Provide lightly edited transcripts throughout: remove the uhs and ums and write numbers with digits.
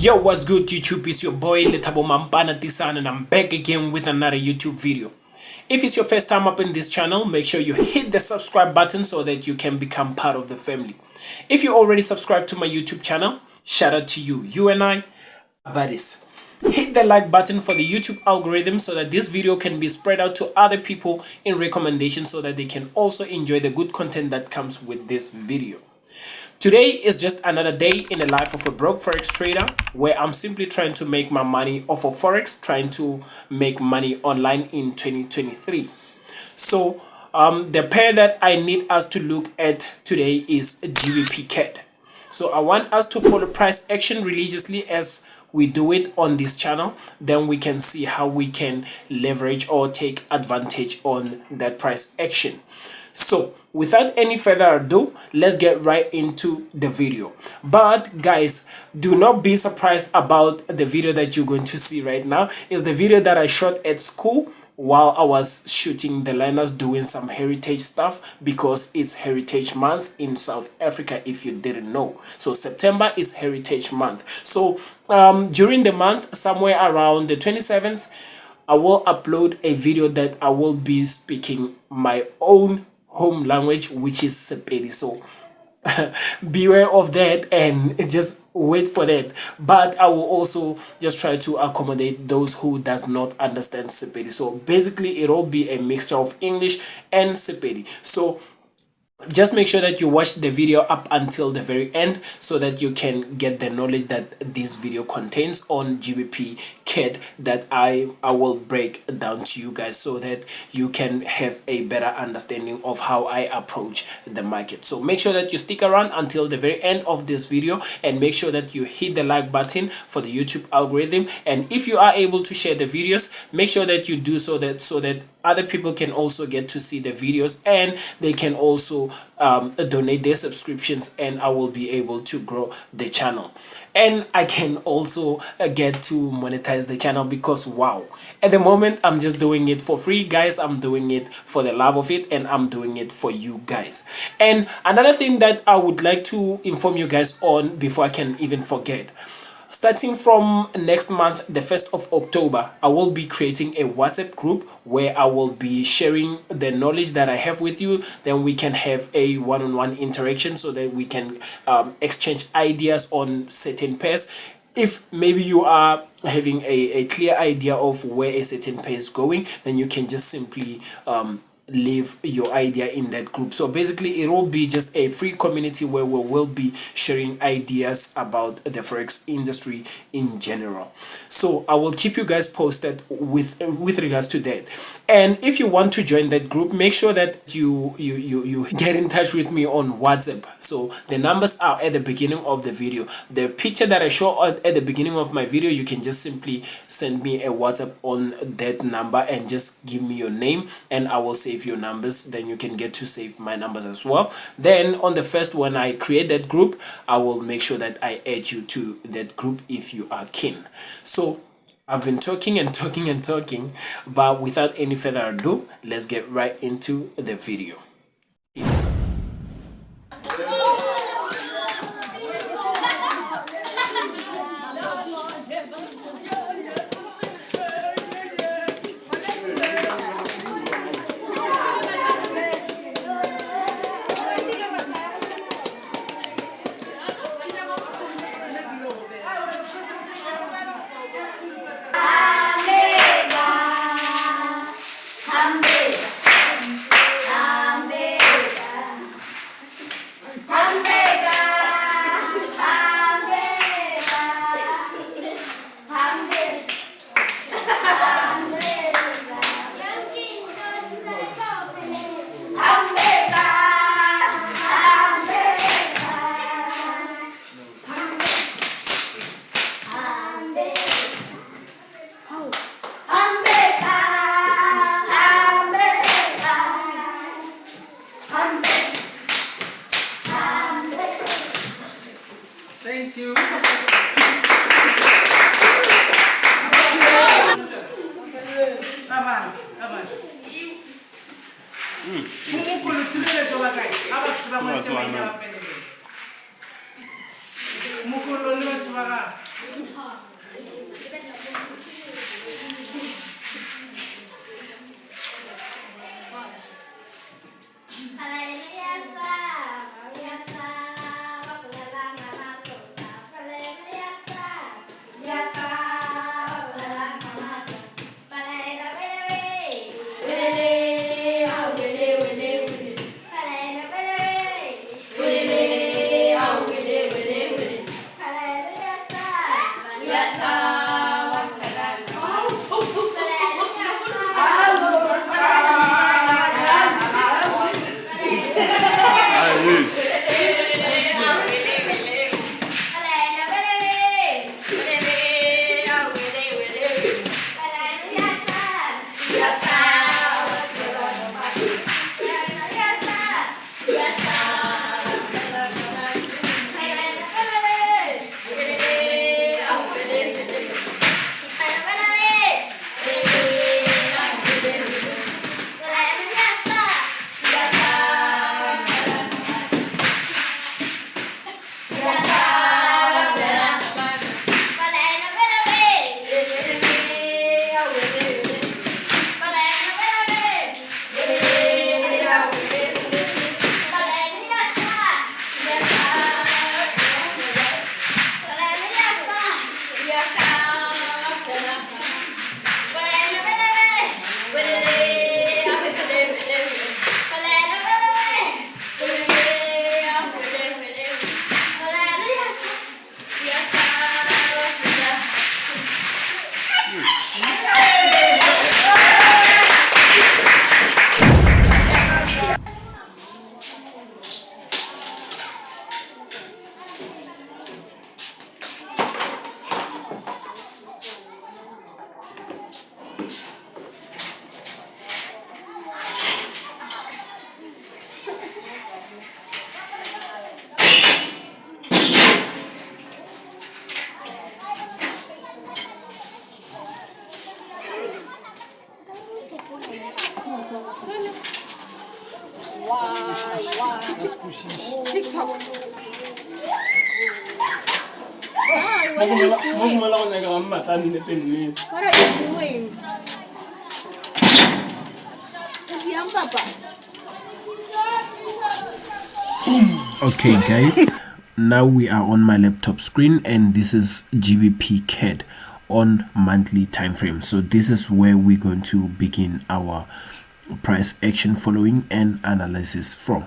Yo, what's good YouTube? It's your boy Lethabo Mampana and I'm back again with another YouTube video. If it's your first time up in this channel, make sure you hit the subscribe button so that you can become part of the family. If you already subscribed to my YouTube channel, shout out to you. You and I are buddies. Hit the like button for the YouTube algorithm so that this video can be spread out to other people in recommendation so that they can also enjoy the good content that comes with this video. Today is just another day in the life of a broke Forex trader where I'm simply trying to make my money off of Forex, trying to make money online in 2023. So the pair that I need us to look at today is GBPCAD. So I want us to follow price action religiously as we do it on this channel. Then we can see how we can leverage or take advantage on that price action. So without any further ado, let's get right into the video. But guys, do not be surprised about the video that you're going to see right now. It's the video that I shot at school while I was shooting the liners, doing some heritage stuff because it's Heritage Month in South Africa, if you didn't know. So September is Heritage Month. So during the month, somewhere around the 27th, I will upload a video that I will be speaking my own home language, which is Sepedi. So beware of that and just wait for that. But I will also just try to accommodate those who does not understand Sepedi. So basically it'll be a mixture of English and Sepedi. So just make sure that you watch the video up until the very end so that you can get the knowledge that this video contains on GBPCAD that I will break down to you guys so that you can have a better understanding of how I approach the market. So make sure that you stick around until the very end of this video and make sure that you hit the like button for the YouTube algorithm. And if you are able to share the videos, make sure that you do so that other people can also get to see the videos and they can also donate their subscriptions, and I will be able to grow the channel and I can also get to monetize the channel because wow, at the moment I'm just doing it for free, guys. I'm doing it for the love of it and I'm doing it for you guys. And another thing that I would like to inform you guys on before I can even forget, starting from next month, the 1st of October, I will be creating a WhatsApp group where I will be sharing the knowledge that I have with you. Then we can have a one-on-one interaction so that we can exchange ideas on certain pairs. If maybe you are having a clear idea of where a certain pair is going, then you can just simply leave your idea in that group. So basically it will be just a free community where we will be sharing ideas about the Forex industry in general. So I will keep you guys posted with regards to that. And if you want to join that group, make sure that you get in touch with me on WhatsApp. So the numbers are at the beginning of the video. The picture that I show at the beginning of my video, you can just simply send me a WhatsApp on that number and just give me your name and I will save your numbers. Then you can get to save my numbers as well. Then on the first, when I create that group, I will make sure that I add you to that group if you are keen. So I've been talking and talking and talking, but without any further ado, let's get right into the video. Peace. Thank you. TikTok. What are you doing? Is young Papa? Okay guys, now we are on my laptop screen and this is GBPCAD on monthly time frame. So this is where we're going to begin our price action following and analysis from.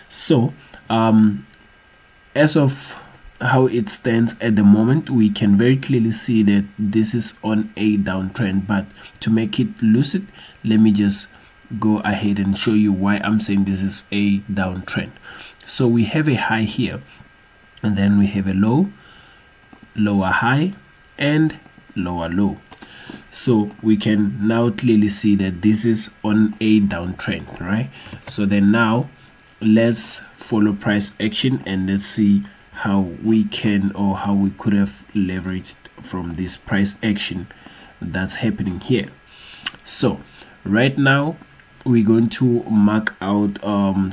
So as of how it stands at the moment, we can very clearly see that this is on a downtrend, but to make it lucid, let me just go ahead and show you why I'm saying this is a downtrend. So we have a high here, and then we have a low, lower high, and lower low. So we can now clearly see that this is on a downtrend, right? So then now let's follow price action and let's see how we can, or how we could have leveraged from this price action that's happening here. So right now we're going to mark out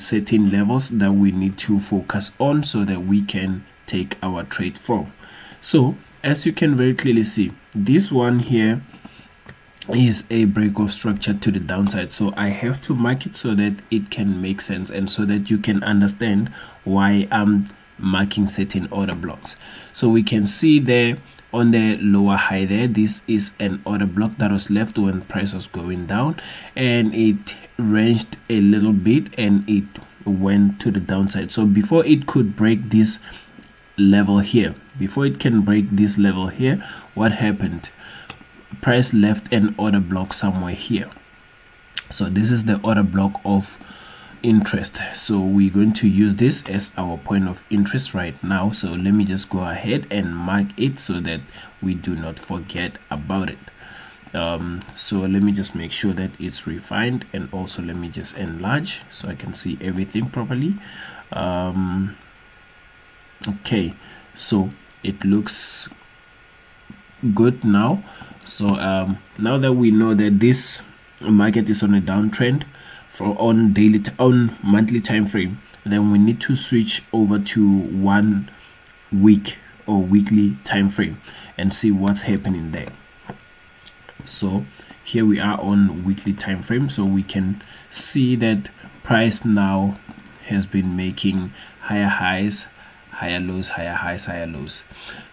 certain levels that we need to focus on so that we can take our trade from. So as you can very clearly see, this one here is a break of structure to the downside, so I have to mark it so that it can make sense and so that you can understand why I'm marking certain order blocks. So we can see there on the lower high there, this is an order block that was left when price was going down, and it ranged a little bit and it went to the downside. So before it could break this level here, before it can break this level here, what happened? Price left an order block somewhere here. So this is the order block of interest, so we're going to use this as our point of interest right now. So let me just go ahead and mark it so that we do not forget about it. So let me just make sure that it's refined, and also let me just enlarge so I can see everything properly. Okay, so it looks good now. So now that we know that this market is on a downtrend on monthly time frame, then we need to switch over to 1 week or weekly time frame and see what's happening there. So here we are on weekly time frame, so we can see that price now has been making higher highs, higher lows, higher highs, higher lows.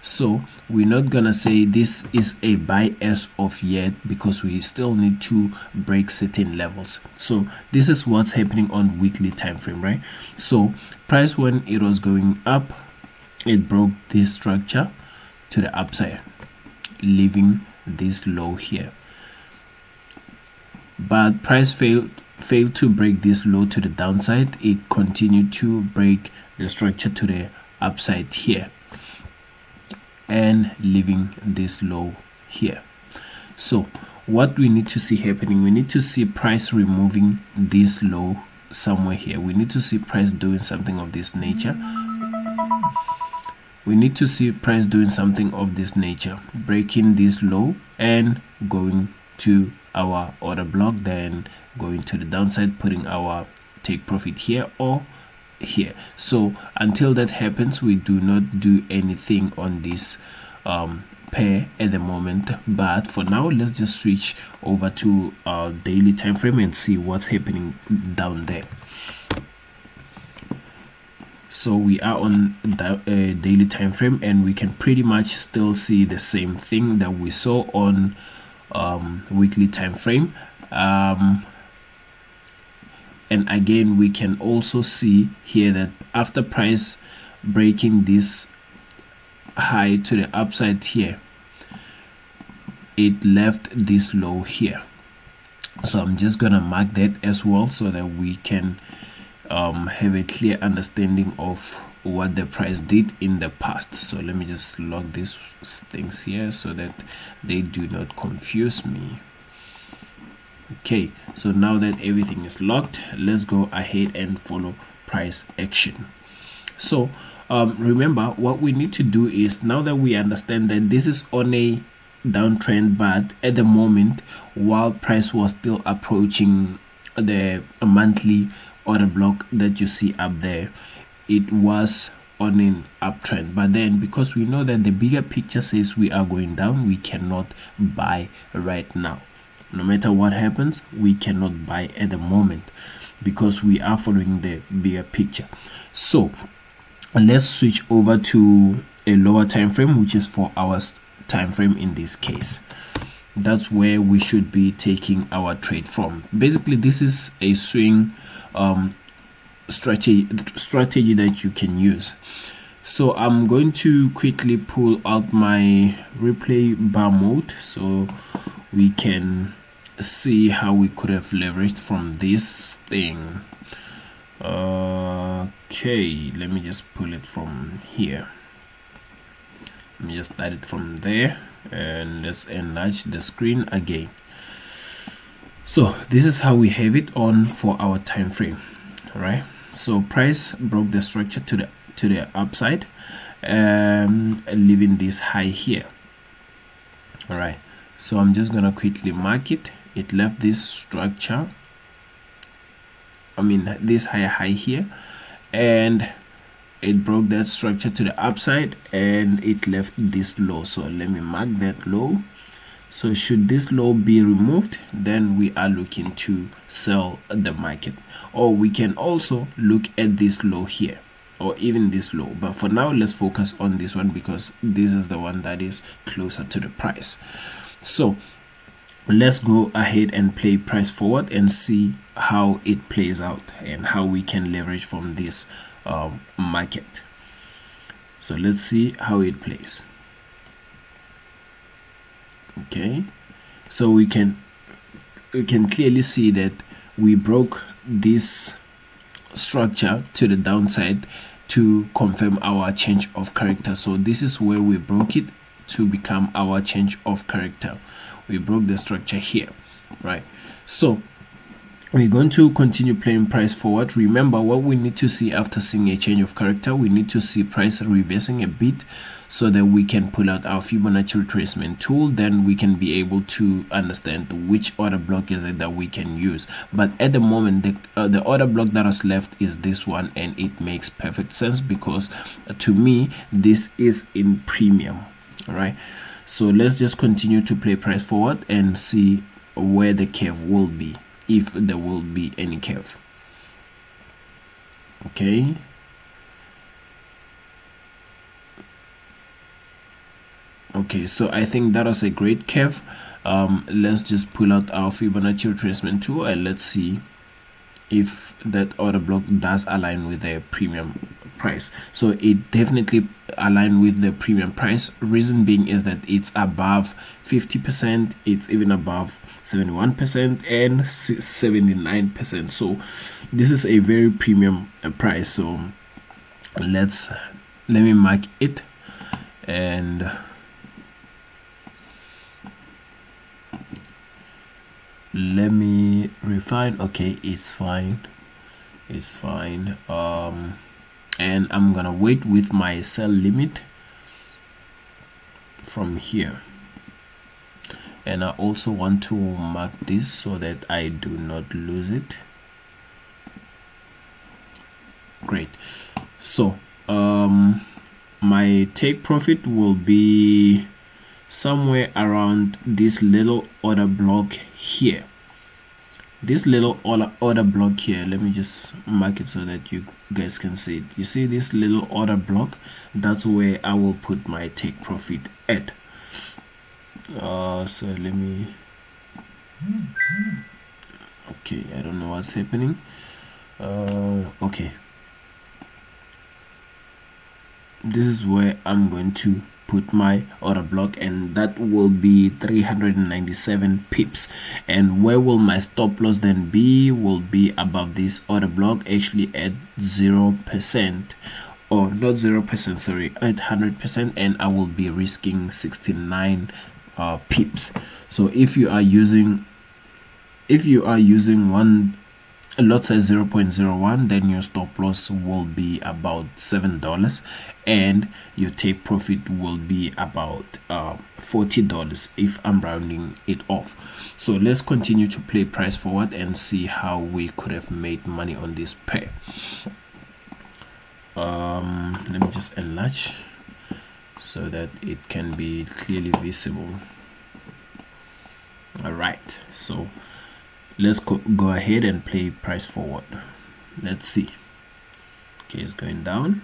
So we're not gonna say this is a buy as of yet, because we still need to break certain levels. So this is what's happening on weekly time frame, right? So price, when it was going up, it broke this structure to the upside, leaving this low here, but price failed to break this low to the downside. It continued to break the structure to the upside here and leaving this low here. So what we need to see happening, we need to see price removing this low somewhere here. We need to see price doing something of this nature. We need to see price doing something of this nature, breaking this low and going to our order block, then going to the downside, putting our take profit here or here. So until that happens, we do not do anything on this pair at the moment. But for now, let's just switch over to our daily time frame and see what's happening down there. So we are on the daily time frame, and we can pretty much still see the same thing that we saw on weekly time frame. And again, we can also see here that after price breaking this high to the upside here, it left this low here. So I'm just gonna mark that as well, so that we can have a clear understanding of what the price did in the past. So let me just log these things here so that they do not confuse me. Okay, so now that everything is locked, let's go ahead and follow price action. So remember, what we need to do is, now that we understand that this is on a downtrend, but at the moment, while price was still approaching the monthly order block that you see up there, it was on an uptrend. But then, because we know that the bigger picture says we are going down, we cannot buy right now. No matter what happens, we cannot buy at the moment, because we are following the bigger picture. So let's switch over to a lower time frame, which is 4 hours time frame in this case. That's where we should be taking our trade from. Basically, this is a swing strategy that you can use. So I'm going to quickly pull out my replay bar mode so we can see how we could have leveraged from this thing. Okay, let me just pull it from here. Let me just start it from there, and let's enlarge the screen again. So this is how we have it on for our time frame. All right, so price broke the structure to the upside, leaving this high here. All right, so I'm just gonna quickly mark it. It left this structure, this high here, and it broke that structure to the upside, and it left this low. So let me mark that low. So should this low be removed, then we are looking to sell the market. Or we can also look at this low here, or even this low, but for now let's focus on this one, because this is the one that is closer to the price. So let's go ahead and play price forward and see how it plays out and how we can leverage from this market. So let's see how it plays. Okay, so we can clearly see that we broke this structure to the downside to confirm our change of character. So this is where we broke it to become our change of character. We broke the structure here, right? So we're going to continue playing price forward. Remember, what we need to see after seeing a change of character, we need to see price reversing a bit so that we can pull out our Fibonacci retracement tool. Then we can be able to understand which order block is it that we can use. But at the moment, the order block that is left is this one, and it makes perfect sense because to me this is in premium. All right, so let's just continue to play price forward and see where the curve will be, if there will be any curve. Okay, so I think that was a great curve. Let's just pull out our Fibonacci retracement tool and let's see if that order block does align with the premium price. So it definitely align with the premium price. Reason being is that it's above 50%, it's even above 71% and 79%. So this is a very premium price. So let me mark it and let me refine. Okay, it's fine, and I'm gonna wait with my sell limit from here, and I also want to mark this so that I do not lose it. Great. So my take profit will be somewhere around this little order block here. This little order block here, let me just mark it so that you guys can see it. You see this little order block? That's where I will put my take profit at. So let me, okay, I don't know what's happening. Okay, this is where I'm going to put my order block, and that will be 397 pips. And where will my stop loss then be? Will be above this order block, actually at 0%, or not 0%, sorry, at 100%, and I will be risking 69 pips. So if you are using one lot size 0.01, then your stop loss will be about $7 and your take profit will be about $40 if I'm rounding it off. So let's continue to play price forward and see how we could have made money on this pair. Let me just enlarge so that it can be clearly visible. All right, so let's go ahead and play price forward. Let's see. Okay, it's going down,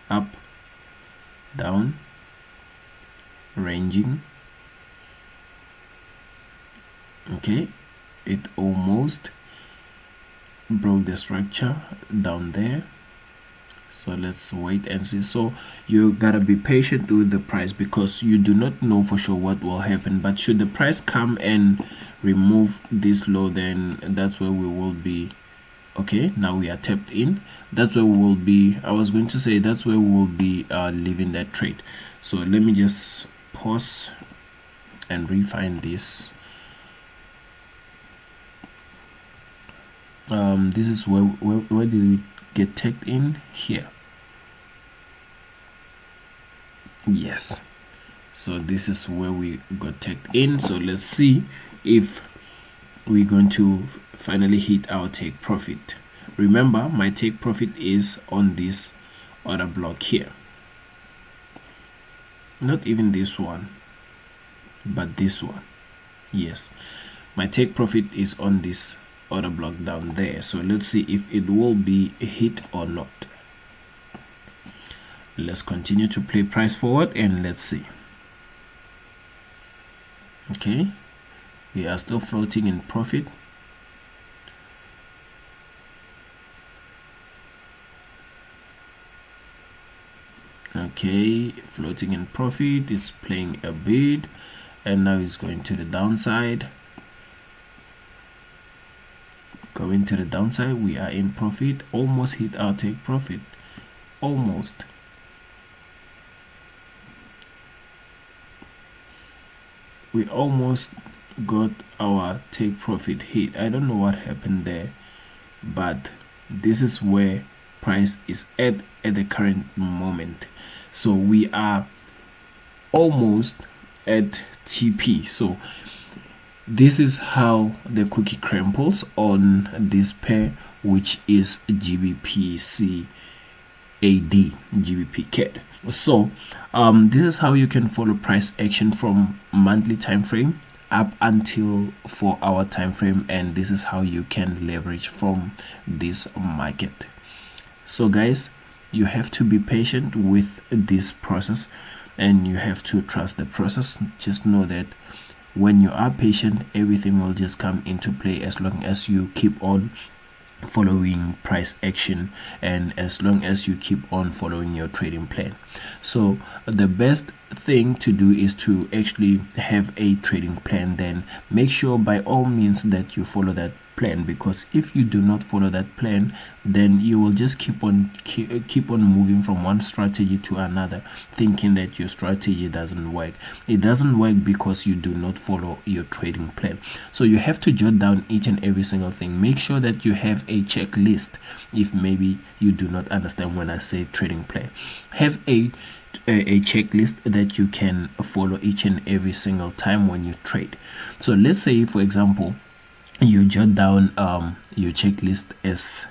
up, down, ranging. Okay, it almost broke the structure down there. So let's wait and see. So you gotta be patient with the price because you do not know for sure what will happen. But should the price come and remove this low, then that's where we will be. Okay, now we are tapped in. That's where we will be. I was going to say that's where we will be leaving that trade. So let me just pause and refine this. This is where did we get tagged in? Here. Yes, so this is where we got tagged in. So let's see if we're going to finally hit our take profit. Remember, my take profit is on this order block here, not even this one, but this one. Yes, my take profit is on this order block down there. So let's see if it will be a hit or not. Let's continue to play price forward and let's see. Okay, we are still floating in profit. Okay, floating in profit. It's playing a bid and now it's going to the downside. Going to the downside, we are in profit. Almost hit our take profit. Almost. We almost got our take profit hit. I don't know what happened there, but this is where price is at the current moment. So we are almost at TP. So this is how the cookie crumbles on this pair, which is GBPCAD, GBPCAD. So this is how you can follow price action from monthly time frame up until 4-hour time frame, and this is how you can leverage from this market. So guys, you have to be patient with this process and you have to trust the process. Just know that when you are patient, everything will just come into play as long as you keep on following price action and as long as you keep on following your trading plan. So the best thing to do is to actually have a trading plan. Then make sure by all means that you follow that plan, because if you do not follow that plan, then you will just keep on moving from one strategy to another, thinking that your strategy doesn't work. It doesn't work because you do not follow your trading plan. So you have to jot down each and every single thing. Make sure that you have a checklist. If maybe you do not understand when I say trading plan, have a checklist that you can follow each and every single time when you trade. So let's say, for example, you jot down your checklist as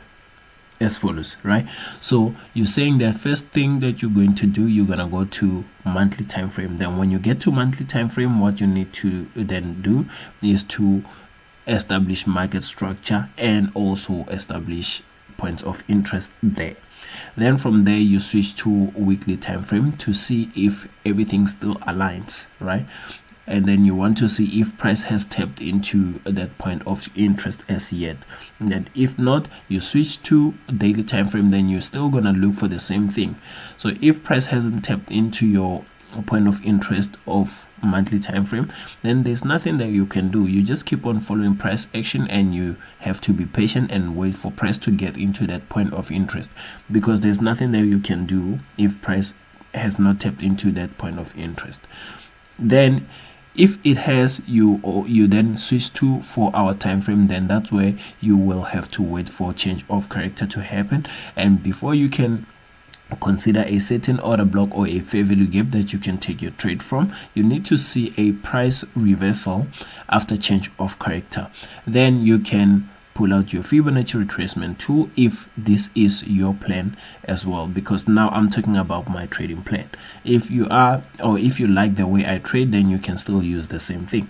follows, right? So you're saying that first thing that you're going to do, you're gonna go to monthly time frame. Then when you get to monthly time frame, what you need to then do is to establish market structure and also establish points of interest there. Then from there you switch to weekly time frame to see if everything still aligns, right? And then you want to see if price has tapped into that point of interest as yet. And then if not, you switch to daily time frame. Then you're still gonna look for the same thing. So if price hasn't tapped into your point of interest of monthly time frame, then there's nothing that you can do. You just keep on following price action and you have to be patient and wait for price to get into that point of interest, because there's nothing that you can do if price has not tapped into that point of interest. Then if it has, you then switch to 4-hour time frame. Then that's where you will have to wait for change of character to happen, and before you can consider a certain order block or a fair value gap that you can take your trade from, you need to see a price reversal after change of character. Then you can pull out your Fibonacci retracement tool if this is your plan as well, because now I'm talking about my trading plan. If you are, or if you like the way I trade, then you can still use the same thing.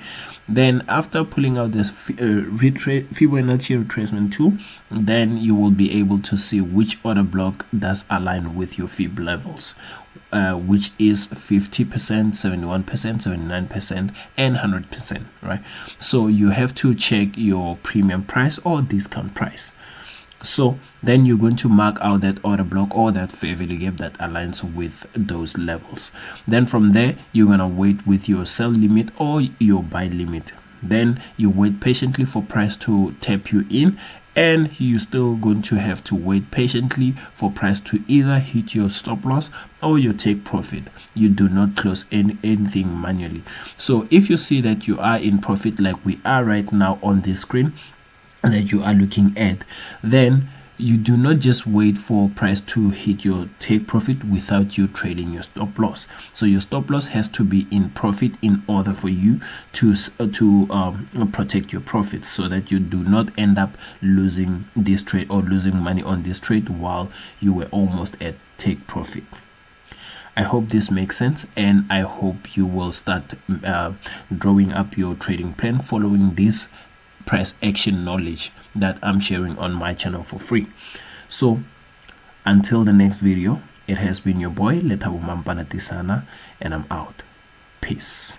Then after pulling out this Fibonacci retracement tool, then you will be able to see which order block does align with your Fib levels, which is 50%, 71%, 79%, and 100%, right? So you have to check your premium price or discount price. So then you're going to mark out that order block or that fair value gap that aligns with those levels. Then from there, you're gonna wait with your sell limit or your buy limit. Then you wait patiently for price to tap you in, and you're still going to have to wait patiently for price to either hit your stop loss or your take profit. You do not close anything manually. So if you see that you are in profit, like we are right now on this screen that you are looking at, then you do not just wait for price to hit your take profit without you trading your stop loss. So your stop loss has to be in profit in order for you to protect your profits, so that you do not end up losing this trade or losing money on this trade while you were almost at take profit. I hope this makes sense, and I hope you will start drawing up your trading plan following this price action knowledge that I'm sharing on my channel for free. So until the next video, it has been your boy Lethabo Mampana, and I'm out. Peace.